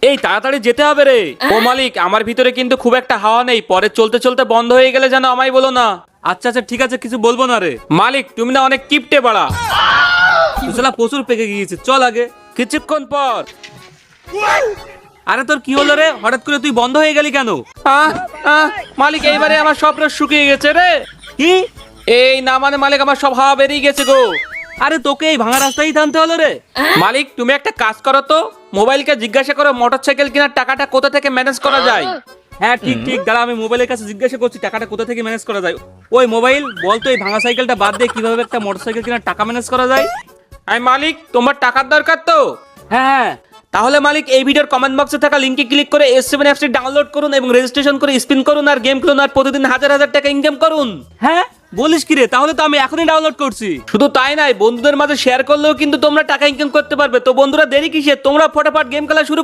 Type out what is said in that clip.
এই তাড়াতাড়ি যেতে হবে রে। ও মালিক, আমার ভিতরে কিন্তু খুব একটা হাওয়া নেই, পরে চলতে চলতে বন্ধ হয়ে গেলে যেন আমায় বলো না। আচ্ছা আচ্ছা ঠিক আছে, কিছু বলবো না রে। মালিক তুমি না অনেক কিপটে বাড়া। শালা প্রচুর পেকে গিয়েছে, চল আগে। কিছুক্ষণ পর আরে তোর কি হলো রে, হঠাৎ করে তুই বন্ধ হয়ে গেলি কেন? আহ, আহ, মালিক এইবারে আমার সব রস শুকিয়ে গেছে রে। কি? এই না মানে মালিক, আমার সব হাওয়া বেরিয়ে গেছে গো। আরে তোকে এই ভাঙা রাস্তায় থামতে হলো রে? মালিক তুমি একটা কাজ করো তো, মোবাইলকে জিজ্ঞাসা করো মোটরসাইকেল কেনার টাকাটা কোথা থেকে ম্যানেজ করা যায়। হ্যাঁ ঠিক ঠিক, দাঁড়া আমি মোবাইলের কাছে জিজ্ঞাসা করছি টাকাটা কোথা থেকে ম্যানেজ করা যায়। ওই মোবাইল বলতো, এই ভাঙা সাইকেলটা বাদ দিয়ে কিভাবে একটা মোটরসাইকেল কেনার টাকা ম্যানেজ করা যায়? আই মালিক, তোমার টাকার দরকার তো? হ্যাঁ হ্যাঁ। তাহলে মালিক এই ভিডিওর কমেন্ট বক্সে থাকা লিংকে ক্লিক করে S7 অ্যাপসটি ডাউনলোড করুন এবং রেজিস্ট্রেশন করে স্পিন করুন আর গেম খেলুন আর প্রতিদিন হাজার হাজার টাকা ইনকাম করুন। হ্যাঁ বলিস কি রে, তাহলে তো আমি এখনই ডাউনলোড করছি। শুধু তাই নয়, বন্ধুদের মাঝে শেয়ার করলেও কিন্তু তোমরা টাকা ইনকাম করতে পারবে। তো বন্ধুরা দেরি কিসের, তোমরা ফটাফট গেম খেলা শুরু